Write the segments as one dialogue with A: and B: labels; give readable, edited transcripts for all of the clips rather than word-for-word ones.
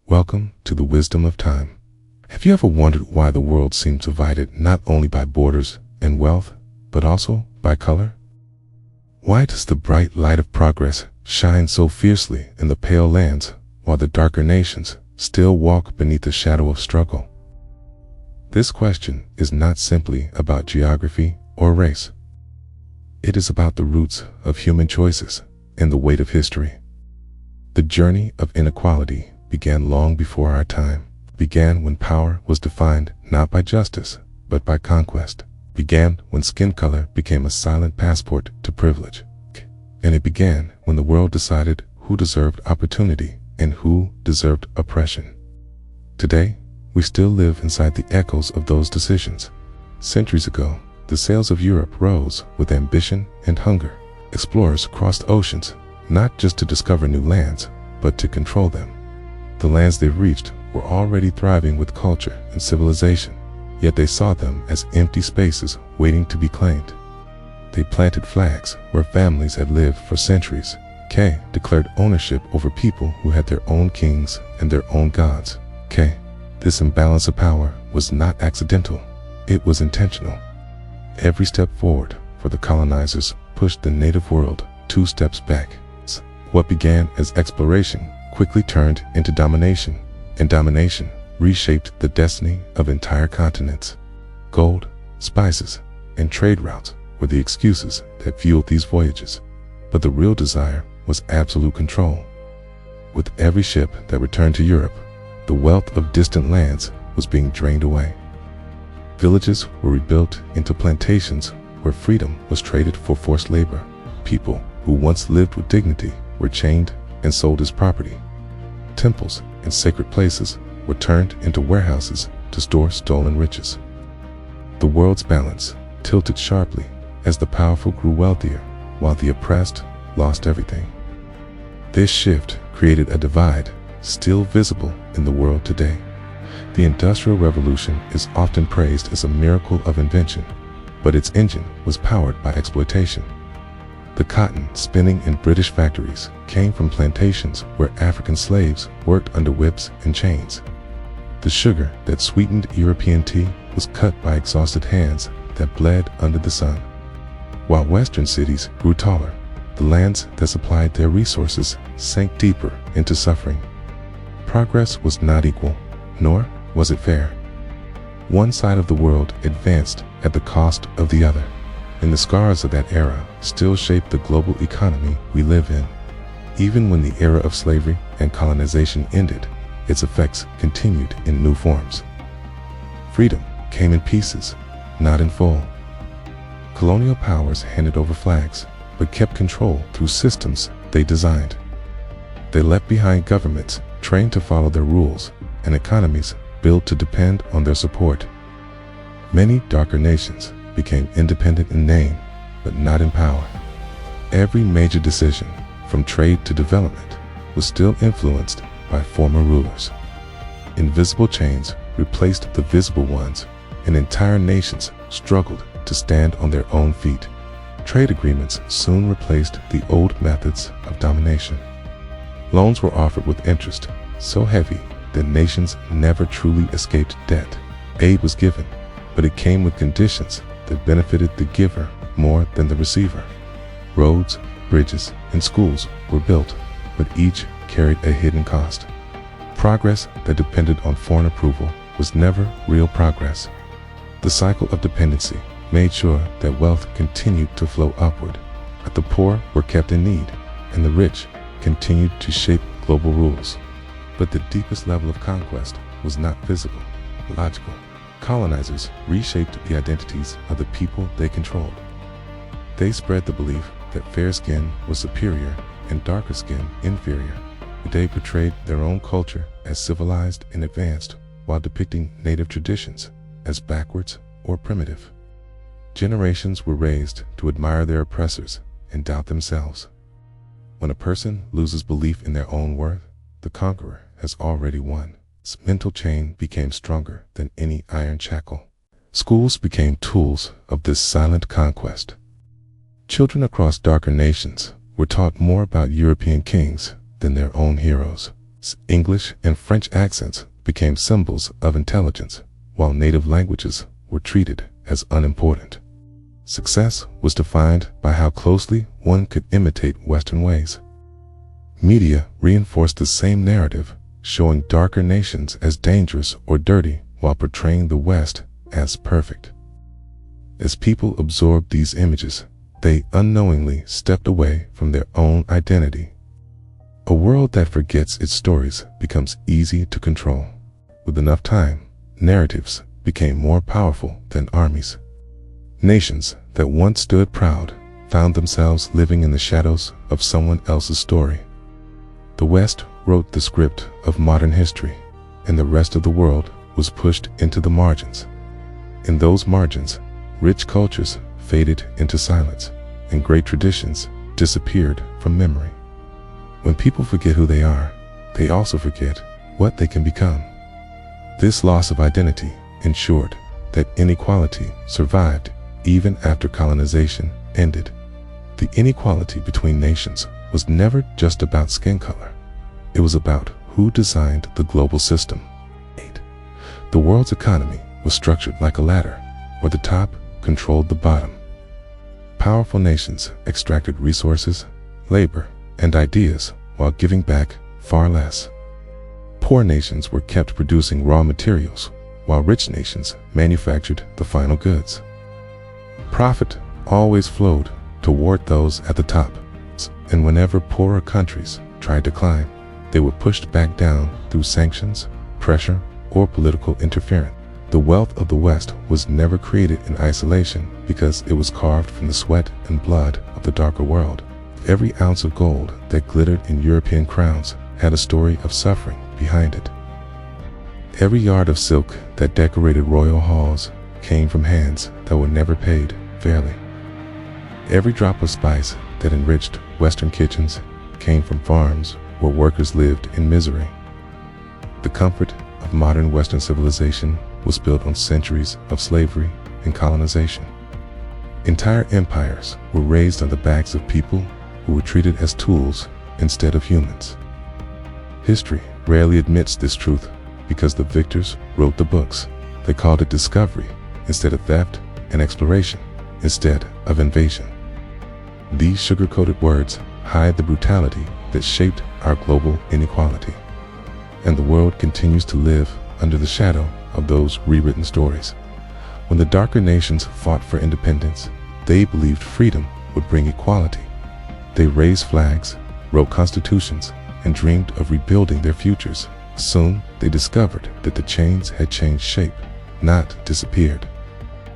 A: Welcome to the wisdom of time. Have you ever wondered why the world seems divided not only by borders and wealth, but also by color? Why does the bright light of progress shine so fiercely in the pale lands, while the darker nations still walk beneath the shadow of struggle? This question is not simply about geography or race. It is about the roots of human choices and the weight of history. The journey of inequality began long before our time, began when power was defined not by justice, but by conquest, began when skin color became a silent passport to privilege, and it began when the world decided who deserved opportunity and who deserved oppression. Today, we still live inside the echoes of those decisions. Centuries ago, the sails of Europe rose with ambition and hunger. Explorers crossed oceans, not just to discover new lands, but to control them. The lands they reached were already thriving with culture and civilization, yet they saw them as empty spaces waiting to be claimed. They planted flags where families had lived for centuries. Declared ownership over people who had their own kings and their own gods. This imbalance of power was not accidental, it was intentional. Every step forward for the colonizers pushed the native world 2 steps back. What began as exploration quickly turned into domination, and domination reshaped the destiny of entire continents. Gold, spices, and trade routes were the excuses that fueled these voyages, but the real desire was absolute control. With every ship that returned to Europe, the wealth of distant lands was being drained away. Villages were rebuilt into plantations where freedom was traded for forced labor. People who once lived with dignity were chained and sold as property. Temples and sacred places were turned into warehouses to store stolen riches. The world's balance tilted sharply as the powerful grew wealthier, while the oppressed lost everything. This shift created a divide still visible in the world today. The Industrial Revolution is often praised as a miracle of invention, but its engine was powered by exploitation. The cotton spinning in British factories came from plantations where African slaves worked under whips and chains. The sugar that sweetened European tea was cut by exhausted hands that bled under the sun. While Western cities grew taller, the lands that supplied their resources sank deeper into suffering. Progress was not equal, nor was it fair. One side of the world advanced at the cost of the other, and the scars of that era still shape the global economy we live in. Even when the era of slavery and colonization ended, its effects continued in new forms. Freedom came in pieces, not in full. Colonial powers handed over flags, but kept control through systems they designed. They left behind governments trained to follow their rules and economies built to depend on their support. Many darker nations became independent in name, but not in power. Every major decision, from trade to development, was still influenced by former rulers. Invisible chains replaced the visible ones, and entire nations struggled to stand on their own feet. Trade agreements soon replaced the old methods of domination. Loans were offered with interest so heavy that nations never truly escaped debt. Aid was given, but it came with conditions that benefited the giver more than the receiver. Roads, bridges, and schools were built, but each carried a hidden cost. Progress that depended on foreign approval was never real progress. The cycle of dependency made sure that wealth continued to flow upward, but the poor were kept in need, and the rich continued to shape global rules. But the deepest level of conquest was not physical, logical. Colonizers reshaped the identities of the people they controlled. They spread the belief that fair skin was superior and darker skin inferior. They portrayed their own culture as civilized and advanced, while depicting native traditions as backwards or primitive. Generations were raised to admire their oppressors and doubt themselves. When a person loses belief in their own worth, the conqueror has already won. Its mental chain became stronger than any iron shackle. Schools became tools of this silent conquest. Children across darker nations were taught more about European kings than their own heroes. English and French accents became symbols of intelligence, while native languages were treated as unimportant. Success was defined by how closely one could imitate Western ways. Media reinforced the same narrative, showing darker nations as dangerous or dirty while portraying the West as perfect. As people absorbed these images, they unknowingly stepped away from their own identity. A world that forgets its stories becomes easy to control. With enough time, narratives became more powerful than armies. Nations that once stood proud found themselves living in the shadows of someone else's story. The West wrote the script of modern history, and the rest of the world was pushed into the margins. In those margins, rich cultures faded into silence, and great traditions disappeared from memory. When people forget who they are, they also forget what they can become. This loss of identity ensured that inequality survived even after colonization ended. The inequality between nations was never just about skin color. It was about who designed the global system. The world's economy was structured like a ladder, where the top controlled the bottom. Powerful nations extracted resources, labor, and ideas while giving back far less. Poor nations were kept producing raw materials, while rich nations manufactured the final goods. Profit always flowed toward those at the top, and whenever poorer countries tried to climb, they were pushed back down through sanctions, pressure, or political interference. The wealth of the West was never created in isolation because it was carved from the sweat and blood of the darker world. Every ounce of gold that glittered in European crowns had a story of suffering behind it. Every yard of silk that decorated royal halls came from hands that were never paid fairly. Every drop of spice that enriched Western kitchens came from farms where workers lived in misery. The comfort of modern Western civilization was built on centuries of slavery and colonization. Entire empires were raised on the backs of people who were treated as tools instead of humans. History rarely admits this truth because the victors wrote the books. They called it discovery instead of theft, and exploration instead of invasion. These sugar-coated words hide the brutality that shaped our global inequality. And the world continues to live under the shadow of those rewritten stories. When the darker nations fought for independence, they believed freedom would bring equality. They raised flags, wrote constitutions, and dreamed of rebuilding their futures. Soon, they discovered that the chains had changed shape, not disappeared.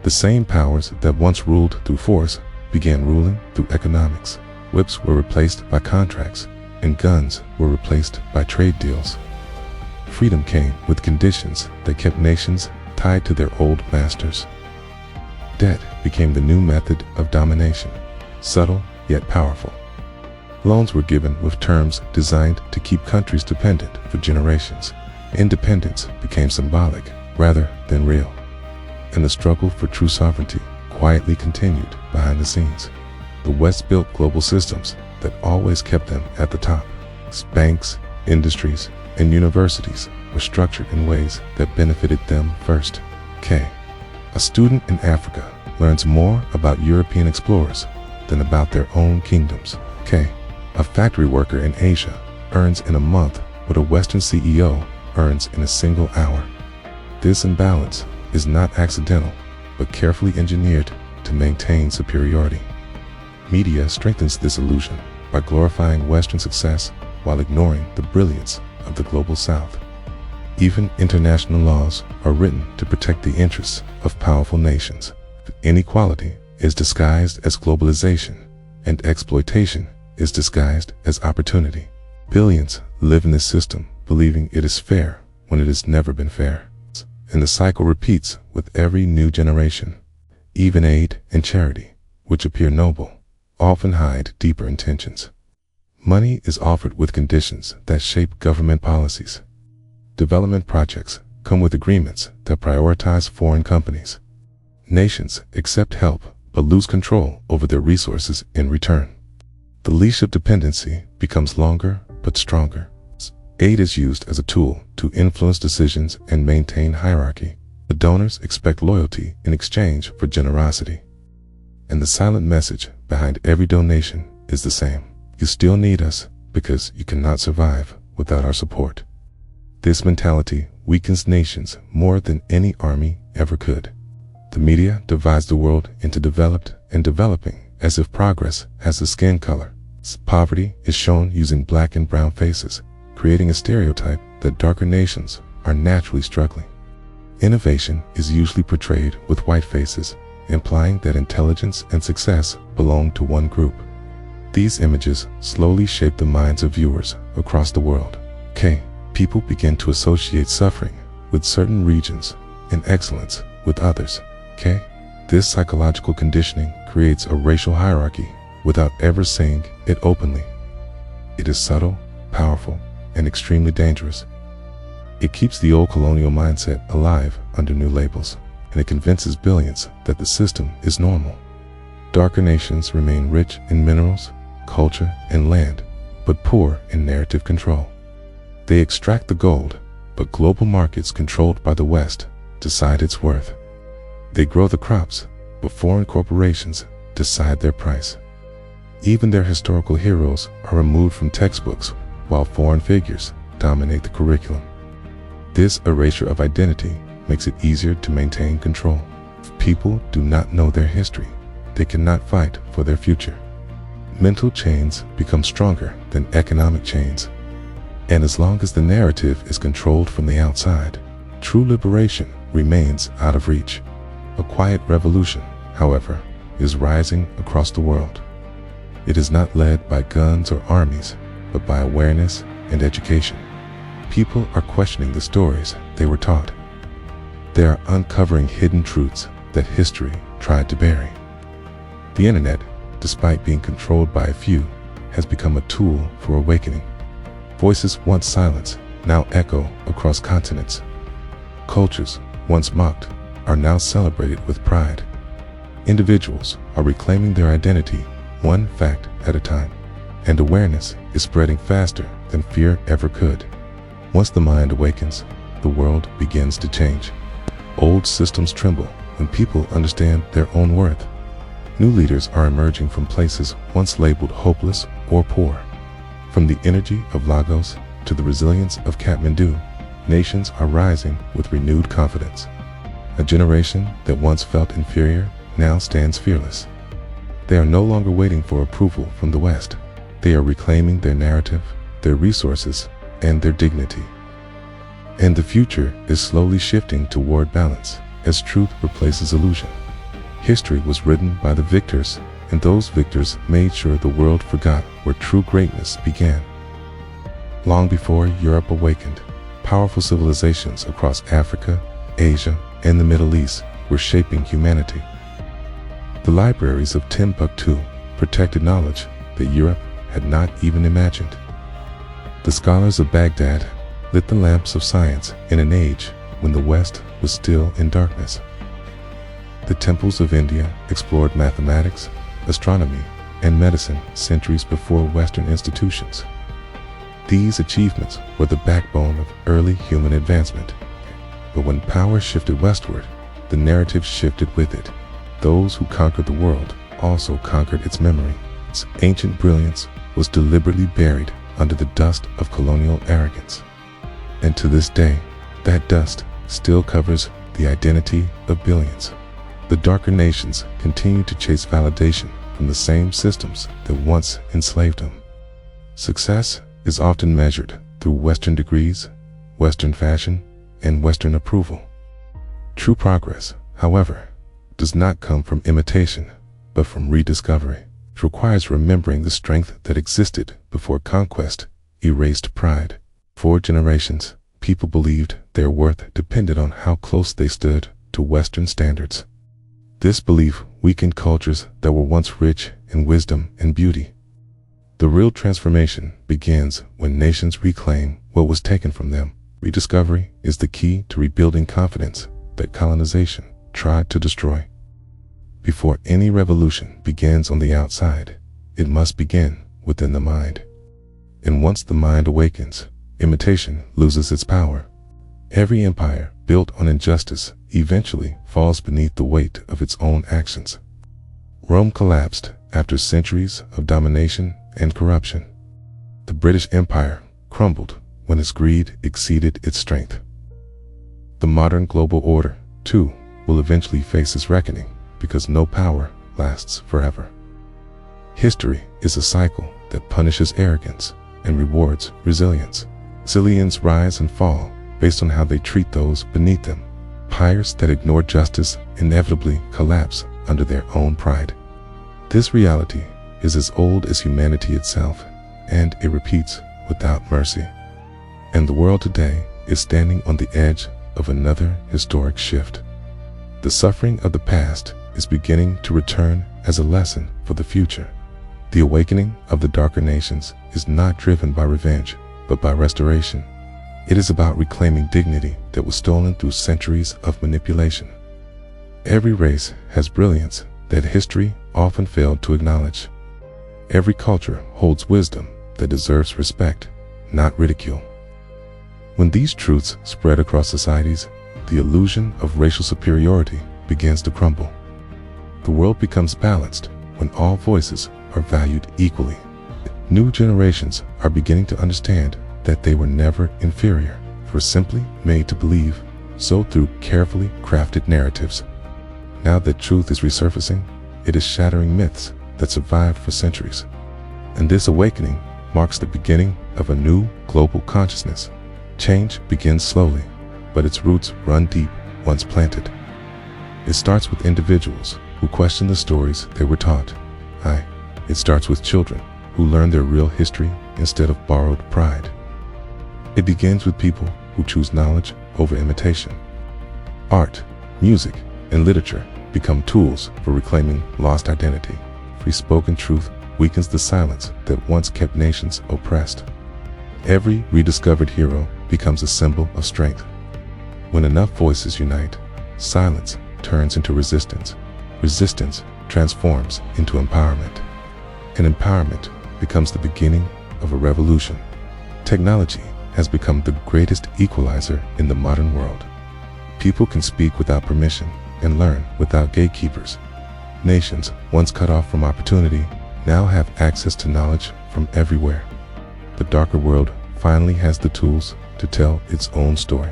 A: The same powers that once ruled through force began ruling through economics. Whips were replaced by contracts, and guns were replaced by trade deals. Freedom came with conditions that kept nations tied to their old masters. Debt became the new method of domination, subtle yet powerful. Loans were given with terms designed to keep countries dependent for generations. Independence became symbolic rather than real, and the struggle for true sovereignty quietly continued behind the scenes. The West built global systems that always kept them at the top. Banks, industries, and universities were structured in ways that benefited them first. A student in Africa learns more about European explorers than about their own kingdoms. A factory worker in Asia earns in a month what a Western CEO earns in a single hour. This imbalance is not accidental, but carefully engineered to maintain superiority. Media strengthens this illusion by glorifying Western success while ignoring the brilliance of the global South. Even international laws are written to protect the interests of powerful nations. Inequality is disguised as globalization, and exploitation is disguised as opportunity. Billions live in this system believing it is fair when it has never been fair. And the cycle repeats with every new generation. Even aid and charity, which appear noble, often hide deeper intentions. Money is offered with conditions that shape government policies. Development projects come with agreements that prioritize foreign companies. Nations accept help but lose control over their resources in return. The leash of dependency becomes longer but stronger. Aid is used as a tool to influence decisions and maintain hierarchy. The donors expect loyalty in exchange for generosity. And the silent message behind every donation is the same. You still need us because you cannot survive without our support. This mentality weakens nations more than any army ever could. The media divides the world into developed and developing as if progress has a skin color. Poverty is shown using black and brown faces, creating a stereotype that darker nations are naturally struggling. Innovation is usually portrayed with white faces, implying that intelligence and success belong to one group. These images slowly shape the minds of viewers across the world. People begin to associate suffering with certain regions and excellence with others. This psychological conditioning creates a racial hierarchy without ever saying it openly. It is subtle, powerful, and extremely dangerous. It keeps the old colonial mindset alive under new labels, and it convinces billions that the system is normal. Darker nations remain rich in minerals, culture, and land, but poor in narrative control. They extract the gold, but global markets controlled by the West decide its worth. They grow the crops, but foreign corporations decide their price. Even their historical heroes are removed from textbooks, while foreign figures dominate the curriculum. This erasure of identity makes it easier to maintain control. If people do not know their history, they cannot fight for their future. Mental chains become stronger than economic chains. And as long as the narrative is controlled from the outside, true liberation remains out of reach. A quiet revolution, however, is rising across the world. It is not led by guns or armies, but by awareness and education. People are questioning the stories they were taught. They are uncovering hidden truths that history tried to bury. The internet, despite being controlled by a few, has become a tool for awakening. Voices once silenced now echo across continents. Cultures once mocked are now celebrated with pride. Individuals are reclaiming their identity one fact at a time, and awareness is spreading faster than fear ever could. Once the mind awakens, the world begins to change. Old systems tremble when people understand their own worth. New leaders are emerging from places once labeled hopeless or poor. From the energy of Lagos to the resilience of Kathmandu, nations are rising with renewed confidence. A generation that once felt inferior now stands fearless. They are no longer waiting for approval from the West. They are reclaiming their narrative, their resources, and their dignity. And the future is slowly shifting toward balance as truth replaces illusion. History was written by the victors, and those victors made sure the world forgot where true greatness began. Long before Europe awakened, powerful civilizations across Africa, Asia, and the Middle East were shaping humanity. The libraries of Timbuktu protected knowledge that Europe had not even imagined. The scholars of Baghdad lit the lamps of science in an age when the West was still in darkness. The temples of India explored mathematics, astronomy, and medicine centuries before Western institutions. These achievements were the backbone of early human advancement. But when power shifted westward, the narrative shifted with it. Those who conquered the world also conquered its memory. Its ancient brilliance was deliberately buried under the dust of colonial arrogance. And to this day, that dust still covers the identity of billions. The darker nations continue to chase validation from the same systems that once enslaved them. Success is often measured through Western degrees, Western fashion, and Western approval. True progress, however, does not come from imitation, but from rediscovery. It requires remembering the strength that existed before conquest erased pride. For generations, people believed their worth depended on how close they stood to Western standards. This belief weakened cultures that were once rich in wisdom and beauty. The real transformation begins when nations reclaim what was taken from them. Rediscovery is the key to rebuilding confidence that colonization tried to destroy. Before any revolution begins on the outside, it must begin within the mind. And once the mind awakens, imitation loses its power. Every empire built on injustice eventually falls beneath the weight of its own actions. Rome collapsed after centuries of domination and corruption. The British Empire crumbled when its greed exceeded its strength. The modern global order, too, will eventually face its reckoning because no power lasts forever. History is a cycle that punishes arrogance and rewards resilience. Zillions rise and fall based on how they treat those beneath them. Empires that ignore justice inevitably collapse under their own pride. This reality is as old as humanity itself, and it repeats without mercy. And the world today is standing on the edge of another historic shift. The suffering of the past is beginning to return as a lesson for the future. The awakening of the darker nations is not driven by revenge, but by restoration. It is about reclaiming dignity that was stolen through centuries of manipulation. Every race has brilliance that history often failed to acknowledge. Every culture holds wisdom that deserves respect, not ridicule. When these truths spread across societies, the illusion of racial superiority begins to crumble. The world becomes balanced when all voices are valued equally. New generations are beginning to understand that they were never inferior, were simply made to believe, so through carefully crafted narratives. Now that truth is resurfacing, it is shattering myths that survived for centuries. And this awakening marks the beginning of a new global consciousness. Change begins slowly, but its roots run deep once planted. It starts with individuals who question the stories they were taught. It starts with children who learn their real history instead of borrowed pride. It begins with people who choose knowledge over imitation. Art, music, and literature become tools for reclaiming lost identity. Free-spoken truth weakens the silence that once kept nations oppressed. Every rediscovered hero becomes a symbol of strength. When enough voices unite, silence turns into resistance. Resistance transforms into empowerment. And empowerment becomes the beginning of a revolution. Technology has become the greatest equalizer in the modern world. People can speak without permission and learn without gatekeepers. Nations, once cut off from opportunity, now have access to knowledge from everywhere. The darker world finally has the tools to tell its own story.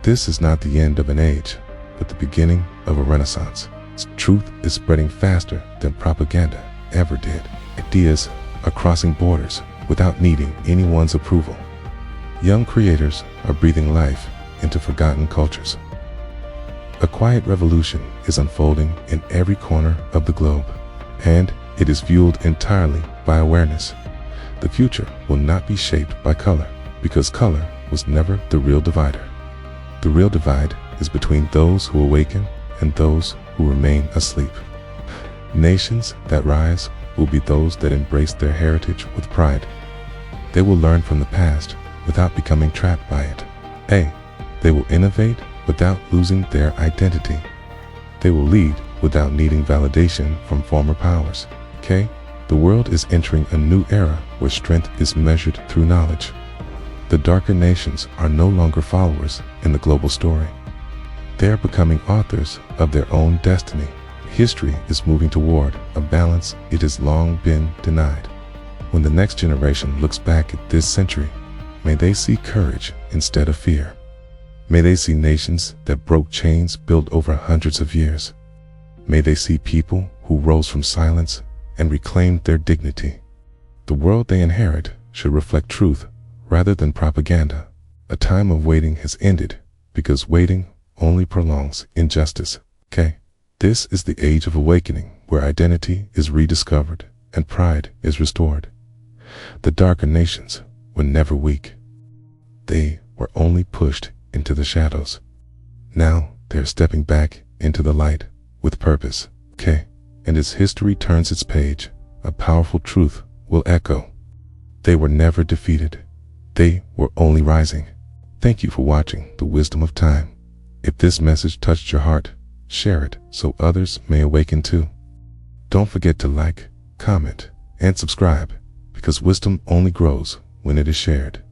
A: This is not the end of an age, but the beginning of a renaissance. Truth is spreading faster than propaganda ever did. Ideas are crossing borders without needing anyone's approval. Young creators are breathing life into forgotten cultures. A quiet revolution is unfolding in every corner of the globe, and it is fueled entirely by awareness. The future will not be shaped by color, because color was never the real divider. The real divide is between those who awaken and those who remain asleep. Nations that rise will be those that embrace their heritage with pride. They will learn from the past without becoming trapped by it. They will innovate without losing their identity. They will lead without needing validation from former powers. The world is entering a new era where strength is measured through knowledge. The darker nations are no longer followers in the global story. They are becoming authors of their own destiny. History is moving toward a balance it has long been denied. When the next generation looks back at this century, may they see courage instead of fear. May they see nations that broke chains built over hundreds of years. May they see people who rose from silence and reclaimed their dignity. The world they inherit should reflect truth rather than propaganda. A time of waiting has ended, because waiting only prolongs injustice. This is the age of awakening, where identity is rediscovered and pride is restored. The darker nations were never weak. They were only pushed into the shadows. Now they're stepping back into the light with purpose. And as history turns its page, a powerful truth will echo. They were never defeated. They were only rising. Thank you for watching The Wisdom of Time. If this message touched your heart, share it so others may awaken too. Don't forget to like, comment, and subscribe, because wisdom only grows when it is shared.